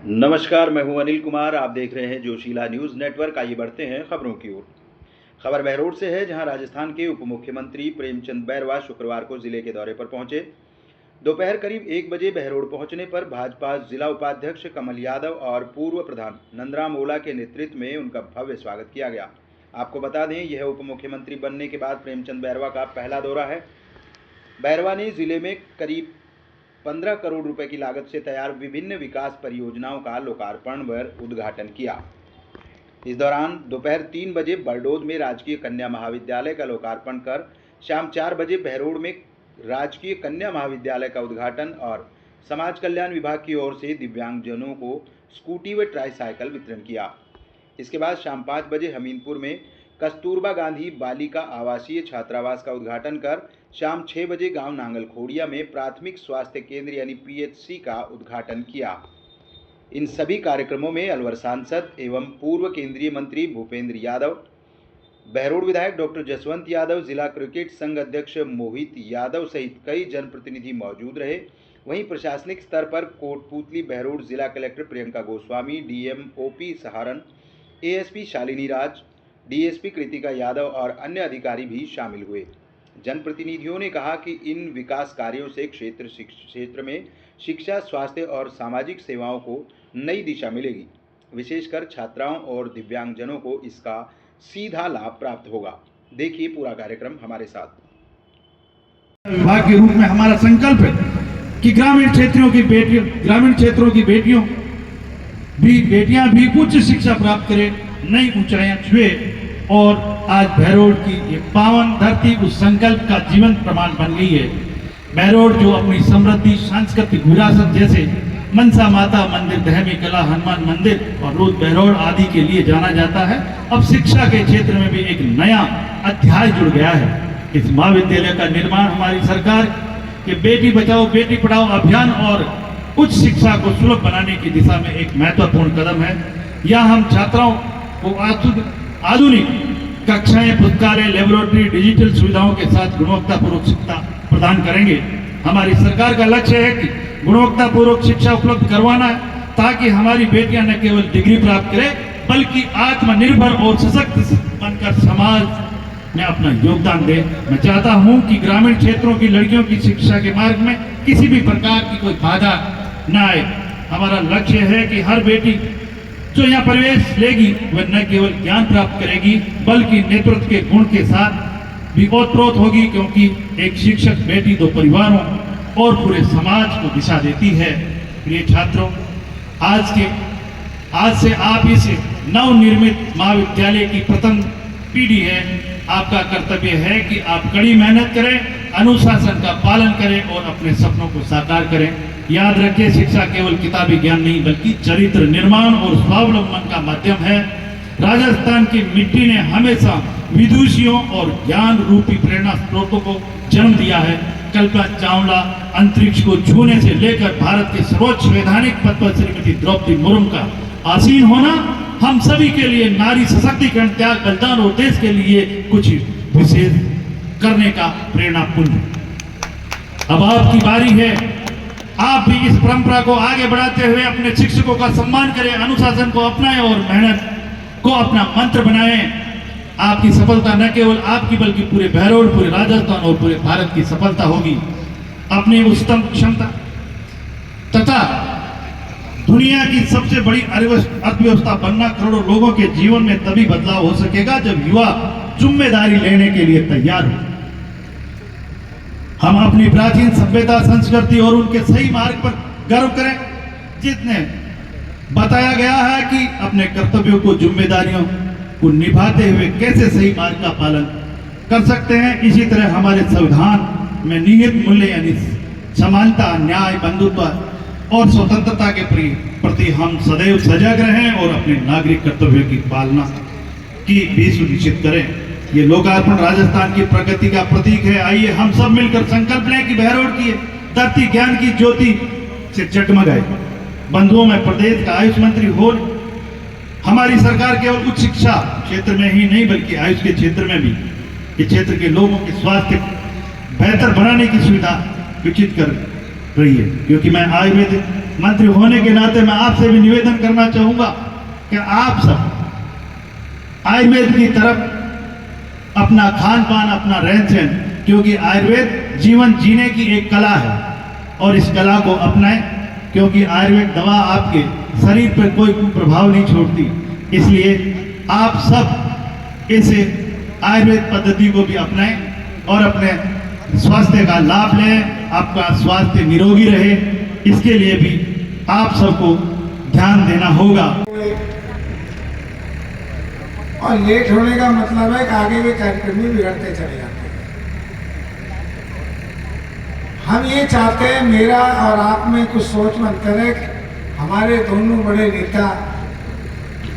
नमस्कार, मैं हूं अनिल कुमार। आप देख रहे हैं जोशीला न्यूज़ नेटवर्क। आइए बढ़ते हैं खबरों की ओर। खबर बहरोड से है, जहां राजस्थान के उप मुख्यमंत्री प्रेमचंद बैरवा शुक्रवार को जिले के दौरे पर पहुंचे। दोपहर करीब 1 बजे बहरोड पहुंचने पर भाजपा जिला उपाध्यक्ष कमल यादव और पूर्व प्रधान नंदराम ओला के नेतृत्व में उनका भव्य स्वागत किया गया। आपको बता दें, यह उप मुख्यमंत्री बनने के बाद प्रेमचंद बैरवा का पहला दौरा है। बैरवा ने जिले में करीब 15 करोड़ रुपए की लागत से तैयार विभिन्न विकास परियोजनाओं का लोकार्पण व उद्घाटन किया। इस दौरान दोपहर 3 बजे बरडोद में राजकीय कन्या महाविद्यालय का लोकार्पण कर शाम 4 बजे बहरोड में राजकीय कन्या महाविद्यालय का उद्घाटन और समाज कल्याण विभाग की ओर से दिव्यांगजनों को स्कूटी व ट्राईसाइकिल वितरण किया। इसके बाद शाम 5 बजे हमीरपुर में कस्तूरबा गांधी बालिका आवासीय छात्रावास का उद्घाटन कर शाम 6 बजे गांव नांगल खोड़िया में प्राथमिक स्वास्थ्य केंद्र यानी पीएचसी का उद्घाटन किया। इन सभी कार्यक्रमों में अलवर सांसद एवं पूर्व केंद्रीय मंत्री भूपेंद्र यादव, बहरोड विधायक डॉक्टर जसवंत यादव, जिला क्रिकेट संघ अध्यक्ष मोहित यादव सहित कई जनप्रतिनिधि मौजूद रहे। वहीं प्रशासनिक स्तर पर कोटपूतली बहरोड जिला collector Priyanka Goswami, DM OP Saharan, ASP Shalini Raj, DSP Kritika Yadav और अन्य अधिकारी भी शामिल हुए। जनप्रतिनिधियों ने कहा कि इन विकास कार्यों से क्षेत्र में शिक्षा, स्वास्थ्य और सामाजिक सेवाओं को नई दिशा मिलेगी। विशेषकर छात्राओं और दिव्यांगजनों को इसका सीधा लाभ प्राप्त होगा। देखिए पूरा कार्यक्रम हमारे साथ। विभाग के रूप में हमारा संकल्प है कि ग्रामीण क्षेत्रों की बेटियां भी उच्च शिक्षा प्राप्त करें, नई ऊंचाइयां छुए और आज बहरोड की ये पावन धरती उस संकल्प का जीवंत प्रमाण बन गई है। बहरोड जो अपनी समृद्धि, सांस्कृतिक विरासत जैसे मनसा माता मंदिर, दहमी कला हनुमान मंदिर और रोज बहरोड आदि के लिए जाना जाता है, अब शिक्षा के क्षेत्र में भी एक नया अध्याय जुड़ गया है। इस महाविद्यालय का निर्माण हमारी सरकार के बेटी बचाओ बेटी पढ़ाओ अभियान और उच्च शिक्षा को सुलभ बनाने की दिशा में एक महत्वपूर्ण कदम है। यहाँ हम छात्राओं को आधुनिक कक्षाएं, पुस्तकालय, लेबोरेटरी, डिजिटल सुविधाओं के साथ गुणवत्तापूर्वक शिक्षा प्रदान करेंगे। हमारी सरकार का लक्ष्य है कि गुणवत्तापूर्वक शिक्षा उपलब्ध करवाना है, ताकि हमारी बेटियां न केवल डिग्री प्राप्त करें बल्कि आत्मनिर्भर और सशक्त बनकर समाज में अपना योगदान दे। मैं चाहता हूं कि ग्रामीण क्षेत्रों की लड़कियों की शिक्षा के मार्ग में किसी भी प्रकार की कोई बाधा न आए। हमारा लक्ष्य है कि हर बेटी जो यहाँ प्रवेश लेगी वह न केवल ज्ञान प्राप्त करेगी बल्कि नेतृत्व के गुण के साथ भी ओतप्रोत होगी, क्योंकि एक शिक्षक बेटी दो परिवारों और पूरे समाज को दिशा देती है। प्रिय छात्रों, आज से आप इस नवनिर्मित महाविद्यालय की प्रथम पीढ़ी है। आपका कर्तव्य है कि आप कड़ी मेहनत करें, अनुशासन का पालन करें और अपने सपनों को साकार करें। याद रखें, शिक्षा केवल किताबी ज्ञान नहीं बल्कि चरित्र निर्माण और स्वावलंबन का माध्यम है। राजस्थान की मिट्टी ने हमेशा विदुषियों और ज्ञान रूपी प्रेरणा स्रोतों को जन्म दिया है। कल्पना चावला अंतरिक्ष को छूने से लेकर भारत के सर्वोच्च वैधानिक पद पर श्रीमती द्रौपदी मुर्मू का आसीन होना हम सभी के लिए नारी सशक्तिकरण, त्याग, बलिदान और देश के लिए कुछ विशेष करने का प्रेरणापूर्ण। अब आपकी बारी है, आप भी इस परंपरा को आगे बढ़ाते हुए अपने शिक्षकों का सम्मान करें, अनुशासन को अपनाएं और मेहनत को अपना मंत्र बनाएं। आपकी सफलता न केवल आपकी बल्कि पूरे बहरोड, पूरे राजस्थान और पूरे भारत की सफलता होगी। अपनी उच्चतम क्षमता तथा दुनिया की सबसे बड़ी अर्थव्यवस्था बनना करोड़ों लोगों के जीवन में तभी बदलाव हो सकेगा जब युवा जिम्मेदारी लेने के लिए तैयार हो। हम अपनी प्राचीन सभ्यता, संस्कृति और उनके सही मार्ग पर गर्व करें, जिसने बताया गया है कि अपने कर्तव्यों को, जिम्मेदारियों को निभाते हुए कैसे सही मार्ग का पालन कर सकते हैं। इसी तरह हमारे संविधान में निहित मूल्य यानी समानता, न्याय, बंधुत्व और स्वतंत्रता के प्रति हम सदैव सजग रहें और अपने नागरिक कर्तव्यों की पालना की भी सुनिश्चित करें। ये लोकार्पण राजस्थान की प्रगति का प्रतीक है। आइए हम सब मिलकर संकल्प लें कि बहरोड की धरती ज्ञान की ज्योति से जगमगाए। बंधुओं, में प्रदेश का आयुष मंत्री हो। हमारी सरकार केवल उच्च शिक्षा क्षेत्र में ही नहीं बल्कि आयुष के क्षेत्र में भी इस क्षेत्र के लोगों के स्वास्थ्य बेहतर बनाने की सुविधा विकसित कर रही है, क्योंकि मैं आयुर्वेद मंत्री होने के नाते मैं आपसे भी निवेदन करना चाहूंगा कि आप सब आयुर्वेद की तरफ अपना खान पान, अपना रहन सहन, क्योंकि आयुर्वेद जीवन जीने की एक कला है और इस कला को अपनाएं, क्योंकि आयुर्वेद दवा आपके शरीर पर कोई प्रभाव नहीं छोड़ती। इसलिए आप सब इस आयुर्वेद पद्धति को भी अपनाएं और अपने स्वास्थ्य का लाभ लें, आपका स्वास्थ्य निरोगी रहे, इसके लिए भी आप सबको ध्यान देना होगा। और लेट होने का मतलब है कि आगे के कार्यक्रम भी बिगड़ते चले जाते हैं। हम ये चाहते हैं, मेरा और आप में कुछ सोच में अंतर है। हमारे दोनों बड़े नेता,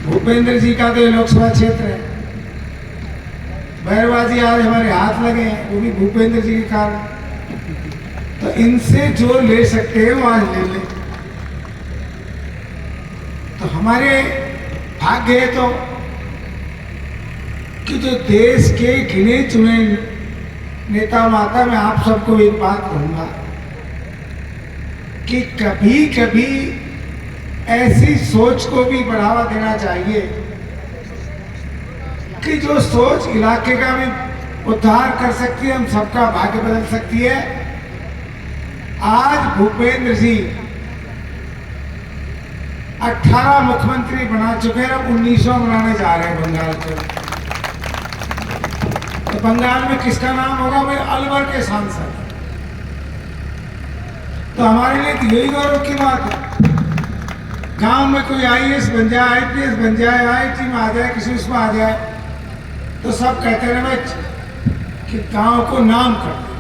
भूपेंद्र जी का तो ये लोकसभा क्षेत्र है, बैरवाजी आज हमारे हाथ लगे हैं, वो भी भूपेंद्र जी के कारण। तो इनसे जो ले सकते हैं वो आज ले लें। तो हमारे भाग्य है तो कि जो देश के गिने चुने नेता माता, मैं आप सबको एक बात कहूंगा कि कभी कभी ऐसी सोच को भी बढ़ावा देना चाहिए कि जो सोच इलाके का भी उद्धार कर सकती है, हम सबका भाग्य बदल सकती है। आज भूपेंद्र जी 18 मुख्यमंत्री बना चुके हैं, अब 19वां बनाने जा रहे हैं बंगाल को। तो बंगाल में किसका नाम होगा? मेरे अलवर के सांसद। तो हमारे लिए तो यही गौरव की बात है। गांव में कोई आईएएस बन जाए, आईपीएस बन जाए, आईआईटी में आ जाए, किसी उसमें आ जाए, तो सब कहते रहे कि गांव को नाम कर दे।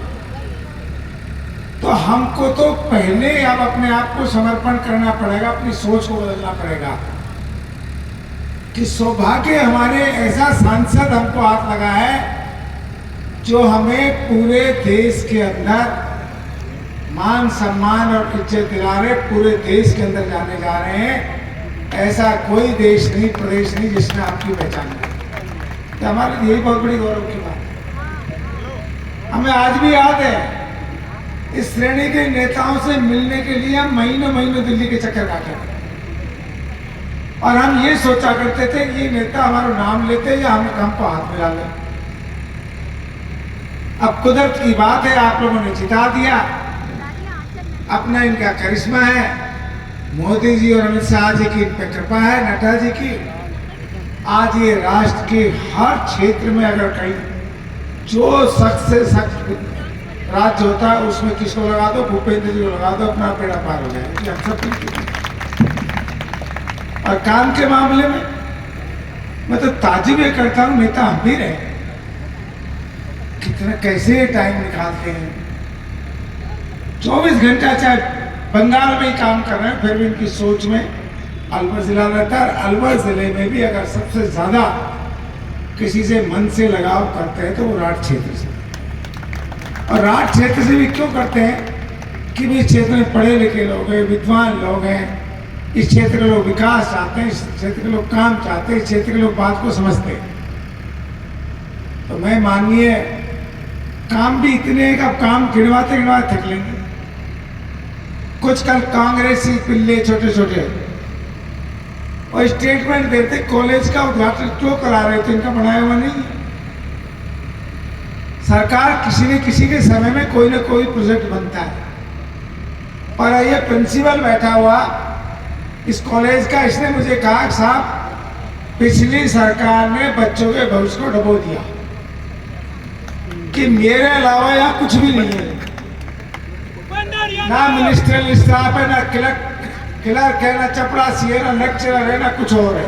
तो हमको तो पहले अब अपने आप को समर्पण करना पड़ेगा, अपनी सोच को बदलना पड़ेगा कि सौभाग्य हमारे ऐसा सांसद हमको हाथ लगा है जो हमें पूरे देश के अंदर मान सम्मान और इज्जत दिला रहे, पूरे देश के अंदर जाने जा रहे हैं। ऐसा कोई देश नहीं, प्रदेश नहीं जिसने आपकी पहचान की। तो हमारे लिए यही बहुत बड़ी गौरव की बात है। हमें आज भी याद है, इस श्रेणी के नेताओं से मिलने के लिए हम महीनों महीनों दिल्ली के चक्कर काटे और हम ये सोचा करते थे कि ये नेता हमारा नाम लेते या हमको हाथ मिला ले। अब कुदरत की बात है, आप लोगों ने जिता दिया, अपना इनका करिश्मा है, मोदी जी और अमित शाह जी की इन पर कृपा है, नड्डा जी की। आज ये राष्ट्र के हर क्षेत्र में अगर कहीं जो सख्त से सख्त राज्य होता है उसमें किसको लगा दो? भूपेंद्र जी को लगा दो, अपना पेड़ा पार हो जाए। हम सब और काम के मामले में मैं तो ताजुब ये करता हूँ, नेता हम भी रहे, कितना कैसे टाइम निकालते हैं। 24 घंटा चाहे बंगाल में ही काम कर रहे हैं, फिर भी इनकी सोच में अलवर जिला रहता है। अलवर जिले में भी अगर सबसे ज्यादा किसी से मन से लगाव करते हैं तो वो राठ क्षेत्र से। और राठ क्षेत्र से भी क्यों करते हैं कि इस क्षेत्र में पढ़े लिखे लोग हैं, विद्वान लोग हैं, इस क्षेत्र के लोग विकास चाहते हैं, इस क्षेत्र के लोग काम चाहते हैं, इस क्षेत्र के लोग बात को समझते हैं। तो मैं मानिए काम भी इतने हैं कि अब काम गिनवाते गिनवाते थक लेंगे। कुछ कल कांग्रेसी पिल्ले छोटे छोटे और स्टेटमेंट देते कॉलेज का उद्घाटन क्यों करा रहे थे, इनका बनाया हुआ नहीं। सरकार किसी न किसी के समय में कोई ना कोई प्रोजेक्ट बनता है और ये प्रिंसिपल बैठा हुआ इस कॉलेज का, इसने मुझे कहा साहब पिछली सरकार ने बच्चों के भविष्य को डुबो दिया कि मेरे अलावा यहाँ कुछ भी नहीं है, ना मिनिस्ट्रियल स्टाफ है, ना क्लर्क है, ना चपरासी है, ना लेक्चरर है, ना कुछ और है,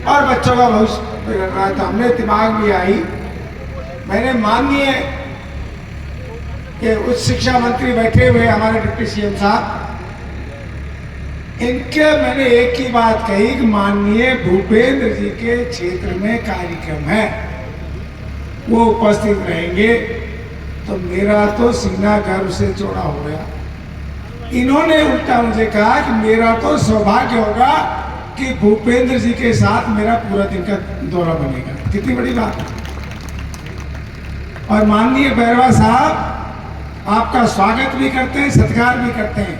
और बच्चों का भविष्य बिगड़ रहा है। तो हमने दिमाग में आई, मैंने माननीय कि उच्च शिक्षा मंत्री बैठे हुए हमारे डिप्टी सीएम साहब, इनके मैंने एक ही बात कही कि माननीय भूपेंद्र जी के क्षेत्र में कार्यक्रम है, वो उपस्थित रहेंगे। तो मेरा तो सीना गर्व से चौड़ा हो गया। इन्होंने उल्टा मुझे कहा कि मेरा तो सौभाग्य होगा कि भूपेंद्र जी के साथ मेरा पूरा दिन का दौरा बनेगा। कितनी बड़ी बात है। और माननीय बैरवा साहब आपका स्वागत भी करते हैं, सत्कार भी करते हैं।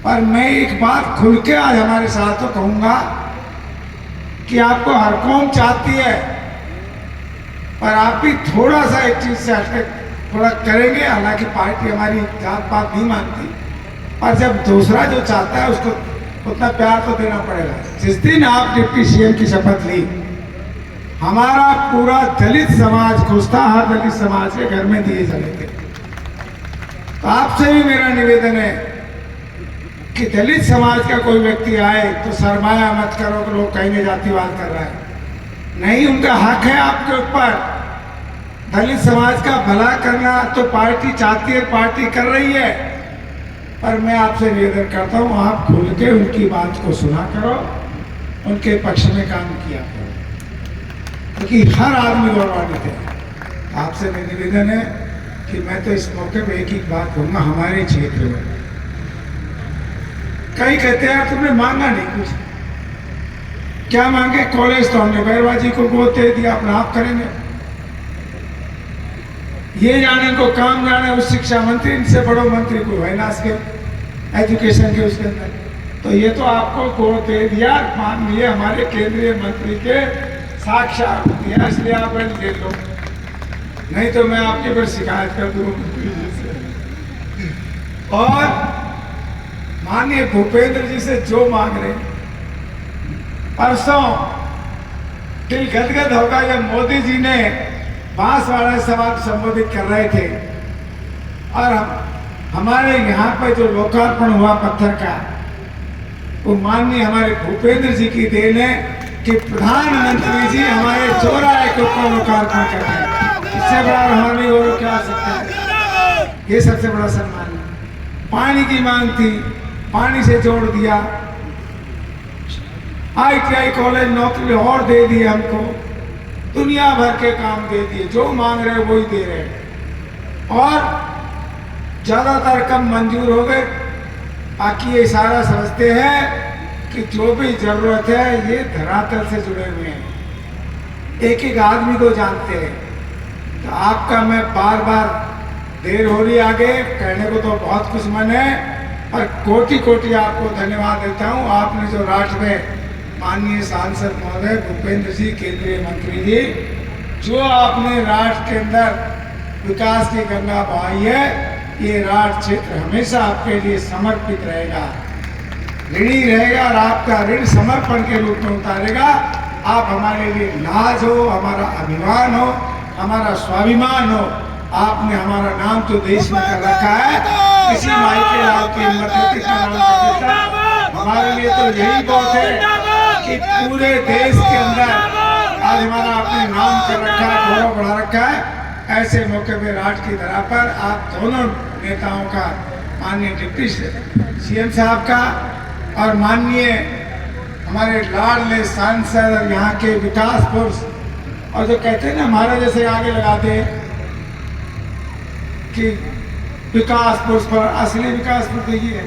पर मैं एक बात खुल के आज हमारे साथियों कहूँगा कि आपको हर कौम चाहती है, पर आप भी थोड़ा सा एक चीज़ से हटके थोड़ा करेंगे। हालांकि पार्टी हमारी जात पात नहीं मानती, पर जब दूसरा जो चाहता है उसको उतना प्यार तो देना पड़ेगा। जिस दिन आप डिप्टी सीएम की शपथ ली, हमारा पूरा दलित समाज खुश था, हर दलित समाज के घर में दिए जलेंगे। तो आपसे भी मेरा निवेदन है कि दलित समाज का कोई व्यक्ति आए तो शर्माया मत करो कि लोग कहेंगे जातिवाद कर रहा है। नहीं, उनका हक है आपके ऊपर। दलित समाज का भला करना तो पार्टी चाहती है, पार्टी कर रही है, पर मैं आपसे निवेदन करता हूँ आप खुल के उनकी बात को सुना करो, उनके पक्ष में काम किया करो, क्योंकि हर आदमी गौरवान्वित है। आपसे मेरा निवेदन है कि मैं तो इस मौके पे एक ही बात कहूँगा, हमारे क्षेत्र में कई कहते हैं तुमने मांगा नहीं कुछ, क्या मांगे? कॉलेज तो हमने बैरवा जी को गोद दे दिया, अपना आप करेंगे। ये जाने को काम जाने उस शिक्षा मंत्री, इनसे बड़ो मंत्री कोई है ना इसके एजुकेशन के उसके अंदर, तो ये तो आपको गोद दे दिया, मान लिए हमारे केंद्रीय मंत्री के साक्षात दिया, इसलिए आप ले लो, नहीं तो मैं आपके पर शिकायत कर दूंगा। और माननीय भूपेंद्र जी से जो मांग रहे, परसों दिल गदगद होगा जब मोदी जी ने बांसवाड़ा सभा संबोधित कर रहे थे और हमारे यहाँ पर जो लोकार्पण हुआ पत्थर का, वो माननीय हमारे भूपेंद्र जी की देन है कि प्रधानमंत्री जी हमारे चौराहे के ऊपर लोकार्पण कर रहे हैं। इससे बड़ा हमारी और क्या सकता है? ये सबसे बड़ा सम्मान है। पानी की मांग थी, पानी से जोड़ दिया, ITI कॉलेज नौकरी और दे दी हमको, दुनिया भर के काम दे दिए, जो मांग रहे वही दे रहे, और ज्यादातर कम मंजूर हो गए। बाकी ये इशारा समझते हैं कि जो भी जरूरत है ये धरातल से जुड़े हुए हैं, एक एक आदमी को जानते हैं। तो आपका मैं बार बार, देर हो रही आगे, कहने को तो बहुत कुछ मन है, पर कोटि कोटि आपको धन्यवाद देता हूँ। आपने जो राष्ट्र में माननीय सांसद महोदय भूपेंद्र जी, केंद्रीय मंत्री जी, जो आपने राष्ट्र के अंदर विकास की गंगा बहाई है, ये राष्ट्र क्षेत्र हमेशा आपके लिए समर्पित रहेगा, ऋणी रहेगा, और आपका ऋण समर्पण के रूप में उतारेगा। आप हमारे लिए नाज हो, हमारा अभिमान हो, हमारा स्वाभिमान हो। आपने हमारा नाम तो देश में कर रखा है, किसी माई के लाल की हिम्मत है कितना नाम कर देता। हमारे लिए तो यही बहुत है कि पूरे देश के अंदर आज हमारा आपने नाम कर रखा है, गौरव बढ़ा रखा है। ऐसे मौके पे राष्ट्र की धरा पर आप दोनों नेताओं का, माननीय डिप्टी सीएम साहब का और माननीय हमारे लाडले सांसद और यहाँ के विकास पुरुष, और जो कहते हैं ना हमारे जैसे आगे लगाते हैं कि विकास पुरुष पर, असली विकास पुरुष यही है,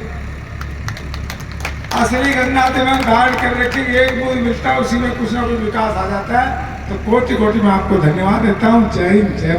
असली गंगा में धारण कर रखी, एक बूंद मिलता है उसी में कुछ ना कुछ विकास आ जाता है। तो कोटि कोटि में आपको धन्यवाद देता हूँ। जय हिंद, जय भारत।